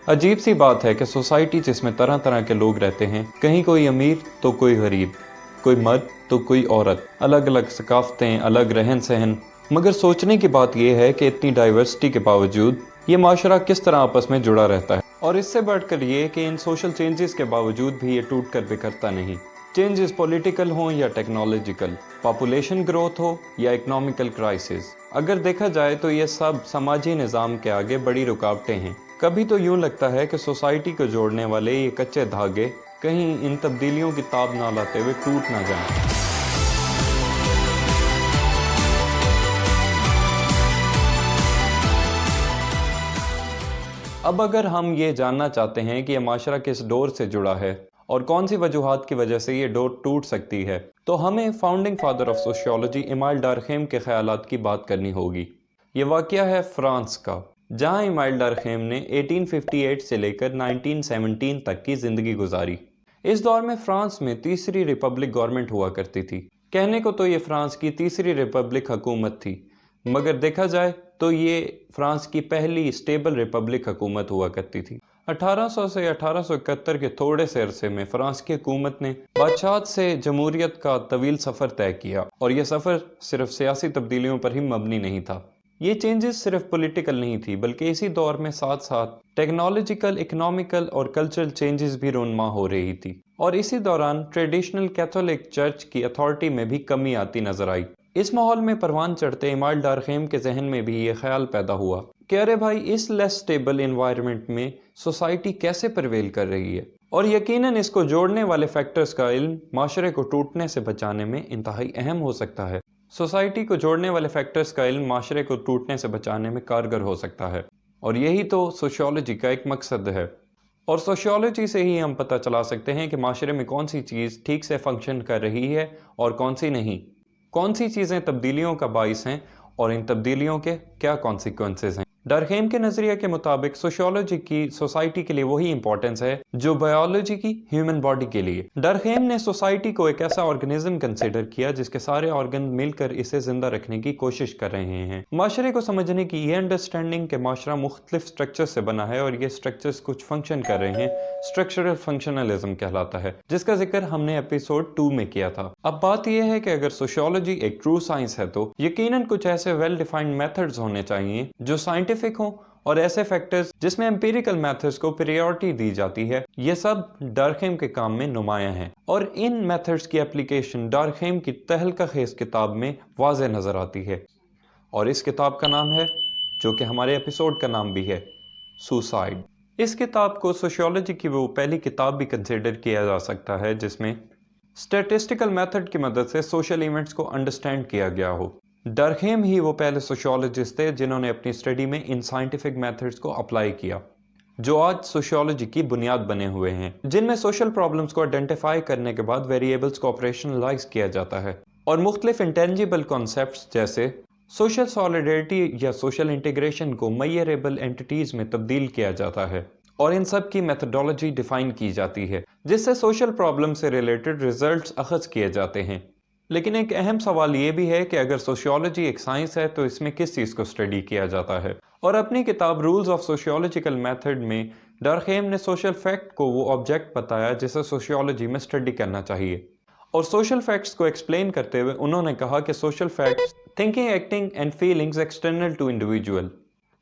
अजीब सी बात है कि सोसाइटी जिसमें तरह तरह के लोग रहते हैं, कहीं कोई अमीर तो कोई गरीब, कोई मर्द तो कोई औरत, अलग अलग सकाफतें, अलग रहन सहन, मगर सोचने की बात यह है कि इतनी डाइवर्सिटी के बावजूद ये माशरा किस तरह आपस में जुड़ा रहता है। और इससे बढ़कर ये कि इन सोशल चेंजेस के बावजूद भी ये टूट कर बिखरता नहीं। चेंजेस पॉलिटिकल हों या टेक्नोलॉजिकल, पॉपुलेशन ग्रोथ हो या इकोनॉमिकल क्राइसिस, अगर देखा जाए तो ये सब समाजी निज़ाम के आगे बड़ी रुकावटें हैं। कभी तो यूं लगता है कि सोसाइटी को जोड़ने वाले ये कच्चे धागे कहीं इन तब्दीलियों की ताब ना लाते हुए टूट ना जाएं। अब अगर हम ये जानना चाहते हैं कि यह माशरा किस डोर से जुड़ा है और कौन सी वजूहात की वजह से ये डोर टूट सकती है, तो हमें founding father of sociology Emile Durkheim के ख्यालात की बात करनी होगी। ये वाक़या है फ्रांस का, जहां इमाइल डार्खेम ने 1858 से लेकर 1917 तक की ज़िंदगी गुजारी। इस दौर में फ्रांस में तीसरी रिपब्लिक गवर्नमेंट हुआ करती थी। कहने को तो ये फ्रांस की तीसरी रिपब्लिक हुकूमत थी, मगर देखा जाए तो ये फ्रांस की पहली स्टेबल रिपब्लिक हुकूमत हुआ करती थी। 1800 से 1871 के थोड़े से अरसे में फ्रांस की हुकूमत ने बादशाहत से जमहूरियत का तवील सफ़र तय किया, और यह सफ़र सिर्फ सियासी तब्दीलियों पर ही मबनी नहीं था। ये चेंजेस सिर्फ पॉलिटिकल नहीं थी, बल्कि इसी दौर में साथ साथ टेक्नोलॉजिकल, इकोनॉमिकल और कल्चरल चेंजेस भी रूनुमा हो रही थी। और इसी दौरान ट्रेडिशनल कैथोलिक चर्च की अथॉरिटी में भी कमी आती नजर आई। इस माहौल में परवान चढ़ते इमाइल डार्खेम के जहन में भी ये ख्याल पैदा हुआ कि अरे भाई, इस लेस स्टेबल इन्वायरमेंट में सोसाइटी कैसे प्रिवेल कर रही है, और यकीनन इसको जोड़ने वाले फैक्टर्स का इल्म माशरे को टूटने से बचाने में इंतहाई अहम हो सकता है। सोसाइटी को जोड़ने वाले फैक्टर्स का इल्म माशरे को टूटने से बचाने में कारगर हो सकता है, और यही तो सोशियोलॉजी का एक मकसद है। और सोशियोलॉजी से ही हम पता चला सकते हैं कि माशरे में कौन सी चीज़ ठीक से फंक्शन कर रही है और कौन सी नहीं, कौन सी चीज़ें तब्दीलियों का बाइस हैं और इन तब्दीलियों के क्या कॉन्सिक्वेंसेस हैं। डार्खेम के नज़रिए के मुताबिक सोशियोलॉजी की सोसाइटी के लिए वही इंपॉर्टेंस है जो बायोलॉजी की ह्यूमन बॉडी के लिए। डार्खेम ने सोसाइटी को एक ऐसा ऑर्गेनिज्म कंसिडर किया जिसके सारे ऑर्गन मिलकर इसे जिंदा रखने की कोशिश कर रहे हैं। माशरे को समझने की ये अंडरस्टैंडिंग के माशरा मुख्तलिफ स्ट्रक्चर से बना है, और ये स्ट्रक्चर्स कुछ फंक्शन कर रहे हैं, स्ट्रक्चरल फंक्शनलिज्म कहलाता है, जिसका जिक्र हमने एपिसोड 2 में किया था। अब बात यह है कि अगर सोशियोलॉजी एक ट्रू साइंस है तो यकीनन कुछ ऐसे वेल डिफाइंड मेथड्स होने चाहिए जो साइंटिफिक हो, और ऐसे फैक्टर्स जिसमें एम्पिरिकल मेथड्स को प्रायोरिटी दी जाती है। ये सब डार्खेम के काम में नुमाया हैं, और इन मेथड्स की एप्लीकेशन डार्खेम की तहलका खेज किताब में वाज़ेह नजर आती है। और इस किताब का नाम है, जो कि हमारे एपिसोड का नाम भी है, सुसाइड। इस किताब को सोशियोलॉजी की वो पहली किताब भी कंसिडर किया जा सकता है जिसमें स्टैटिस्टिकल मेथड की मदद से सोशल इवेंट्स को अंडरस्टैंड किया गया हो। डार्खेम ही वो पहले सोशियोलॉजिस्ट थे जिन्होंने अपनी स्टडी में इन साइंटिफिक मेथड्स को अप्लाई किया, जो आज सोशियोलॉजी की बुनियाद बने हुए हैं, जिनमें सोशल प्रॉब्लम्स को आइडेंटिफाई करने के बाद वेरिएबल्स को ऑपरेशनलाइज किया जाता है, और मुख्तलिफ इंटेंजिबल कॉन्सेप्ट्स जैसे सोशल सॉलिडरिटी या सोशल इंटीग्रेशन को मेजरेबल एंटिटीज में तब्दील किया जाता है, और इन सब की मेथडोलॉजी डिफाइन की जाती है, जिससे सोशल प्रॉब्लम से रिलेटेड रिजल्ट्स अखज़ किए जाते हैं। लेकिन एक अहम सवाल ये भी है कि अगर सोशियोलॉजी एक साइंस है तो इसमें किस चीज़ को स्टडी किया जाता है। और अपनी किताब रूल्स ऑफ सोशियोलॉजिकल मेथड में डार्खेम ने सोशल फैक्ट को वो ऑब्जेक्ट बताया जिसे सोशियोलॉजी में स्टडी करना चाहिए। और सोशल फैक्ट्स को एक्सप्लेन करते हुए उन्होंने कहा कि social facts thinking, acting and feelings external to individual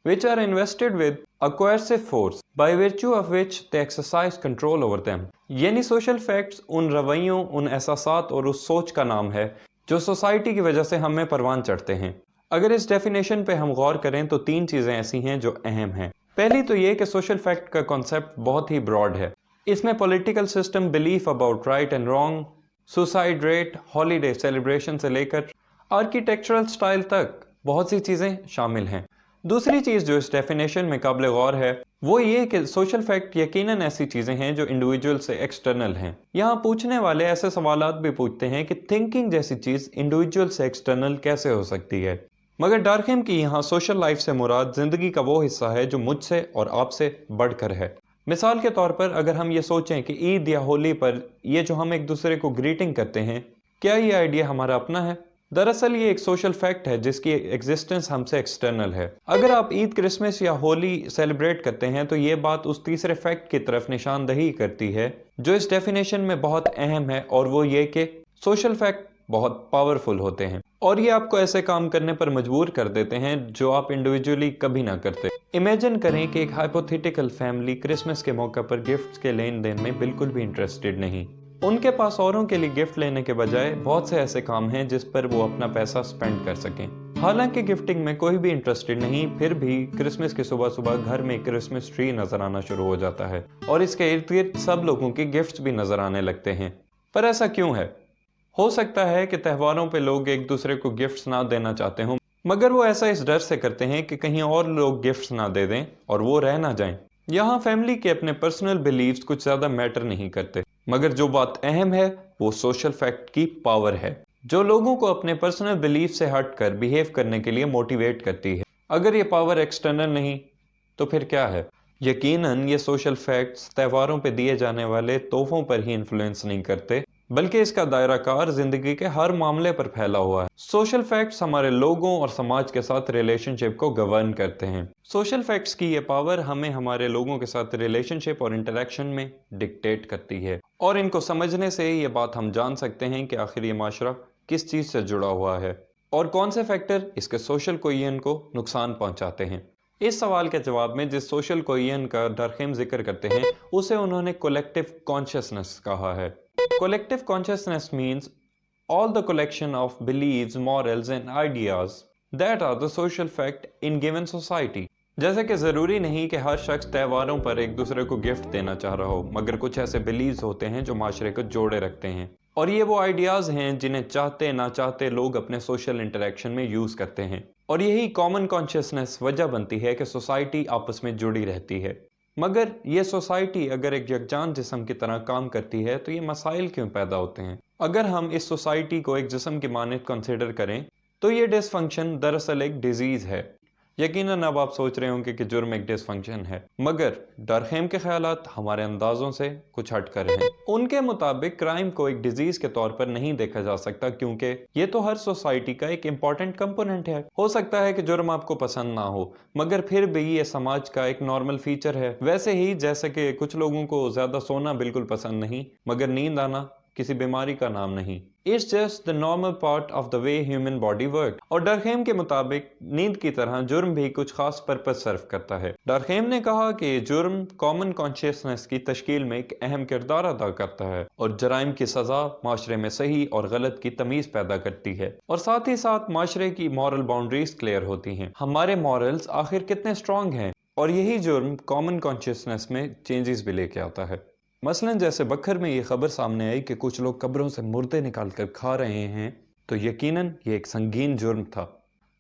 which are invested with a coercive force by virtue of which they exercise control over them। यानी सोशल फैक्ट्स उन रवैयों, उन एहसासात और उस सोच का नाम है जो सोसाइटी की वजह से हमें परवान चढ़ते हैं। अगर इस डेफिनेशन पे हम गौर करें तो 3 चीज़ें ऐसी हैं जो अहम हैं। पहली तो ये कि सोशल फैक्ट का कॉन्सेप्ट बहुत ही ब्रॉड है। इसमें political system, belief about right and wrong, suicide rate, holiday celebration से लेकर आर्किटेक्चरल स्टाइल तक बहुत सी चीज़ें शामिल हैं। दूसरी चीज़ जो इस डेफिनेशन में काबिल गौर है वो ये कि सोशल फैक्ट यकीनन ऐसी चीज़ें हैं जो इंडिविजुअल से एक्सटर्नल हैं। यहाँ पूछने वाले ऐसे सवालात भी पूछते हैं कि थिंकिंग जैसी चीज़ इंडिविजुअल से एक्सटर्नल कैसे हो सकती है। मगर डार्खेम की यहाँ सोशल लाइफ से मुराद ज़िंदगी का वो हिस्सा है जो मुझसे और आपसे बढ़कर है। मिसाल के तौर पर अगर हम ये सोचें कि ईद या होली पर ये जो हम एक दूसरे को ग्रीटिंग करते हैं, क्या ये आइडिया हमारा अपना है? दरअसल ये एक सोशल फैक्ट है जिसकी एग्जिस्टेंस हमसे एक्सटर्नल है। अगर आप ईद, क्रिसमस या होली सेलिब्रेट करते हैं तो ये बात उस तीसरे फैक्ट की तरफ निशानदही करती है जो इस डेफिनेशन में बहुत अहम है, और वो ये कि सोशल फैक्ट बहुत पावरफुल होते हैं और ये आपको ऐसे काम करने पर मजबूर कर देते हैं जो आप इंडिविजुअली कभी ना करते। इमेजिन करें कि एक हाइपोथेटिकल फैमिली क्रिसमस के मौके पर गिफ्ट्स के लेन देन में बिल्कुल भी इंटरेस्टेड नहीं। उनके पास औरों के लिए गिफ्ट लेने के बजाय बहुत से ऐसे काम हैं जिस पर वो अपना पैसा स्पेंड कर सकें। हालांकि गिफ्टिंग में कोई भी इंटरेस्टेड नहीं, फिर भी क्रिसमस की सुबह सुबह घर में क्रिसमस ट्री नजर आना शुरू हो जाता है और इसके इर्द गिर्द सब लोगों के गिफ्ट्स भी नजर आने लगते हैं। पर ऐसा क्यों है? हो सकता है कि त्योहारों पे लोग एक दूसरे को गिफ्ट्स ना देना चाहते हों, मगर वो ऐसा इस डर से करते हैं कि कहीं और लोग गिफ्ट्स ना दे दें और वो रह ना जाएं। यहाँ फैमिली के अपने पर्सनल बिलीव्स कुछ ज्यादा मैटर नहीं करते, मगर जो बात अहम है वो सोशल फैक्ट की पावर है जो लोगों को अपने पर्सनल बिलीफ से हटकर बिहेव करने के लिए मोटिवेट करती है। अगर ये पावर एक्सटर्नल नहीं तो फिर क्या है? यकीनन ये सोशल फैक्ट्स त्योहारों पे दिए जाने वाले तोहफों पर ही इन्फ्लुएंस नहीं करते, बल्कि इसका दायरा कार जिंदगी के हर मामले पर फैला हुआ है। सोशल फैक्ट्स हमारे लोगों और समाज के साथ रिलेशनशिप को गवर्न करते हैं। सोशल फैक्ट्स की ये पावर हमें हमारे लोगों के साथ रिलेशनशिप और इंटरेक्शन में डिक्टेट करती है, और इनको समझने से ये बात हम जान सकते हैं कि आखिर ये माशरा किस चीज से जुड़ा हुआ है और कौन से फैक्टर इसके सोशल कोहेजन को नुकसान पहुंचाते हैं। इस सवाल के जवाब में जिस सोशल कोहेजन का डरखेम जिक्र करते हैं उसे उन्होंने कोलेक्टिव कॉन्शियसनेस कहा है। Collective consciousness means all the collection of beliefs, morals and ideas that are the social fact in given society। जैसे कि जरूरी नहीं कि हर शख्स त्योहारों पर एक दूसरे को गिफ्ट देना चाह रहा हो, मगर कुछ ऐसे बिलीव्स होते हैं जो माशरे को जोड़े रखते हैं, और ये वो आइडियाज हैं जिन्हें चाहते ना चाहते लोग अपने सोशल इंटरेक्शन में यूज करते हैं, और यही कॉमन कॉन्शियसनेस वजह बनती है कि सोसाइटी आपस में जुड़ी रहती है। मगर ये सोसाइटी अगर एक यकजान जिस्म की तरह काम करती है तो ये मसाइल क्यों पैदा होते हैं? अगर हम इस सोसाइटी को एक जिस्म की मानद कंसिडर करें तो ये डिसफंक्शन दरअसल एक डिजीज है। यकीनन अब आप सोच रहे होंगे कि जुर्म एक डिसफंक्शन है, मगर डरखेम के ख्यालात हमारे अंदाजों से कुछ हटकर हैं। उनके मुताबिक क्राइम को एक डिजीज के तौर पर नहीं देखा जा सकता, क्योंकि ये तो हर सोसाइटी का एक इम्पॉर्टेंट कंपोनेंट है। हो सकता है कि जुर्म आपको पसंद ना हो, मगर फिर भी ये समाज का एक नॉर्मल फीचर है। वैसे ही जैसे कि कुछ लोगों को ज्यादा सोना बिल्कुल पसंद नहीं, मगर नींद आना किसी बीमारी का नाम नहीं। It's just the normal part of the way human body works। और डरखेम के मुताबिक नींद की तरह जुर्म भी कुछ खास पर्पस सर्व करता है। डरखेम ने कहा कि जुर्म कॉमन कॉन्शियसनेस की तश्कील में एक अहम किरदार अदा करता है, और जराइम की सजा माशरे में सही और गलत की तमीज पैदा करती है, और साथ ही साथ माशरे की मॉरल बाउंड्रीज क्लियर होती हैं। हमारे मॉरल्स आखिर कितने स्ट्रॉन्ग हैं, और यही जुर्म कॉमन कॉन्शियसनेस में चेंजेस भी लेके आता है। मसलन जैसे बखर में ये खबर सामने आई कि कुछ लोग कब्रों से मुर्दे निकाल कर खा रहे हैं, तो यकीनन ये एक संगीन जुर्म था।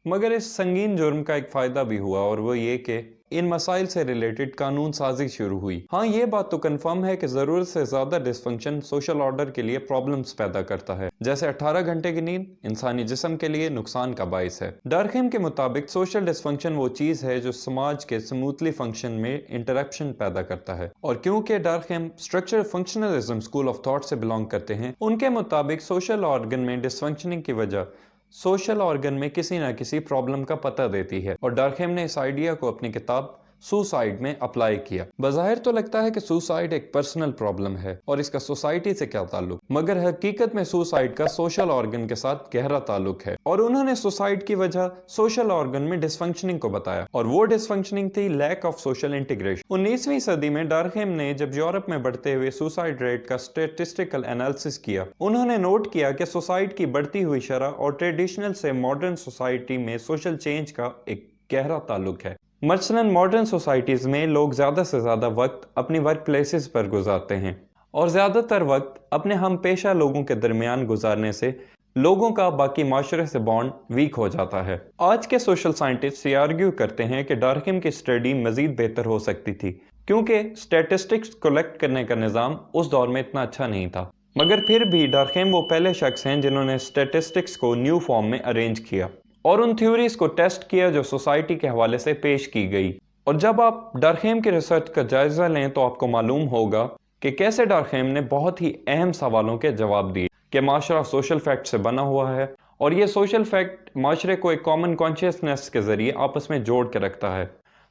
मगर इस संगीन जुर्म का एक फ़ायदा भी हुआ, और वो ये कि इन मसाइल से रिलेटेड कानून साजी शुरू हुई। हाँ, ये बात तो कंफर्म है कि ज़रूरत से ज़्यादा डिसफंक्शन सोशल ऑर्डर के लिए प्रॉब्लम्स पैदा करता है, जैसे 18 घंटे की नींद इंसानी जिस्म के लिए नुकसान का बायस है। डरखेम के मुताबिक सोशल डिसफंक्शन वो चीज़ है जो समाज के स्मूथली फंक्शन में इंटरप्शन पैदा करता है, और क्योंकि Durkheim structural functionalism school of thought से बिलोंग करते हैं, उनके मुताबिक सोशल ऑर्गन में डिसफंक्शनिंग की वजह सोशल ऑर्गन में किसी न किसी प्रॉब्लम का पता देती है, और डरखेम ने इस आइडिया को अपनी किताब सुसाइड में अप्लाई किया। बज़ाहिर तो लगता है कि सुसाइड एक पर्सनल प्रॉब्लम है और इसका सोसाइटी से क्या ताल्लुक, मगर हकीकत में सुसाइड का सोशल ऑर्गन के साथ गहरा ताल्लुक है, और उन्होंने सुसाइड की वजह सोशल ऑर्गन में डिसफंक्शनिंग को बताया, और वो डिसफंक्शनिंग थी लैक ऑफ सोशल इंटीग्रेशन। 19वीं सदी में डरखेम ने जब यूरोप में बढ़ते हुए सुसाइड रेट का स्टेटिस्टिकल एनालिसिस किया, उन्होंने नोट किया कि सुसाइड की बढ़ती हुई शरह और ट्रेडिशनल से मॉडर्न सोसाइटी में सोशल चेंज का एक गहरा ताल्लुक है। मसलन मॉडर्न सोसाइटीज़ में लोग ज़्यादा से ज़्यादा वक्त अपनी वर्क प्लेसेस पर गुजारते हैं, और ज़्यादातर वक्त अपने हम पेशा लोगों के दरमियान गुजारने से लोगों का बाकी माशरे से बॉन्ड वीक हो जाता है। आज के सोशल साइंटिस्ट ये आर्ग्यू करते हैं कि डरखेम की स्टडी मज़ीद बेहतर हो सकती थी, क्योंकि स्टैटिस्टिक्स कलेक्ट करने का निज़ाम उस दौर में इतना अच्छा नहीं था। मगर फिर भी डरखेम वो पहले शख्स हैं जिन्होंने स्टैटिस्टिक्स को न्यू फॉर्म में अरेंज किया और उन थ्योरीज को टेस्ट किया जो सोसाइटी के हवाले से पेश की गई। और जब आप डरखेम की रिसर्च का जायजा लें तो आपको मालूम होगा कि कैसे डरखेम ने बहुत ही अहम सवालों के जवाब दिए कि माशरा सोशल फैक्ट से बना हुआ है اور یہ سوشل فیکٹ معاشرے کو ایک کامن کانشیسنس کے ذریعے آپس میں جوڑ کے رکھتا ہے۔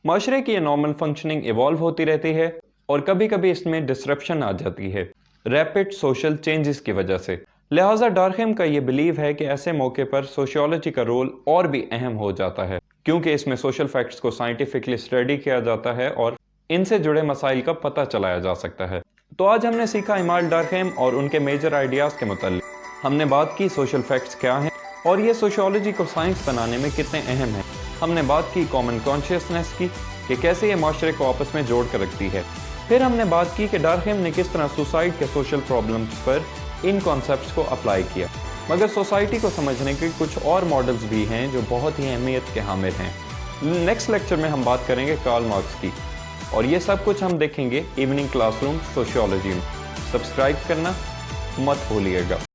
معاشرے کی یہ نارمل فنکشننگ ایوالو ہوتی رہتی ہے اور کبھی کبھی اس میں ڈسرپشن آ جاتی ہے ریپڈ سوشل چینجز کی وجہ سے۔ لہٰذا ڈارخیم کا یہ بلیو ہے کہ ایسے موقع پر سوشیولوجی کا رول اور بھی اہم ہو جاتا ہے، کیونکہ اس میں سوشل فیکٹس کو سائنٹیفکلی اسٹڈی کیا جاتا ہے اور ان سے جڑے مسائل کا پتہ چلایا جا سکتا ہے۔ تو آج ہم نے سیکھا ایمال ڈارخیم اور ان کے میجر آئیڈیاز کے متعلق۔ ہم نے بات کی سوشل فیکٹس کیا ہیں اور یہ سوشیولوجی کو سائنس بنانے میں کتنے اہم ہیں۔ ہم نے بات کی کامن کانشیسنس کی کہ کیسے یہ معاشرے کو آپس میں جوڑ کر رکھتی ہے۔ پھر ہم نے بات کی کہ ڈارخیم نے کس طرح سوسائڈ کے سوشل پرابلمز پر ان کانسیپٹس کو اپلائی کیا، مگر سوسائٹی کو سمجھنے کے کچھ اور ماڈلز بھی ہیں جو بہت ہی اہمیت کے حامل ہیں۔ نیکسٹ لیکچر میں ہم بات کریں گے کارل مارکس کی، اور یہ سب کچھ ہم دیکھیں گے ایوننگ کلاس روم سوشیولوجی میں۔ سبسکرائب کرنا مت بھولیے گا۔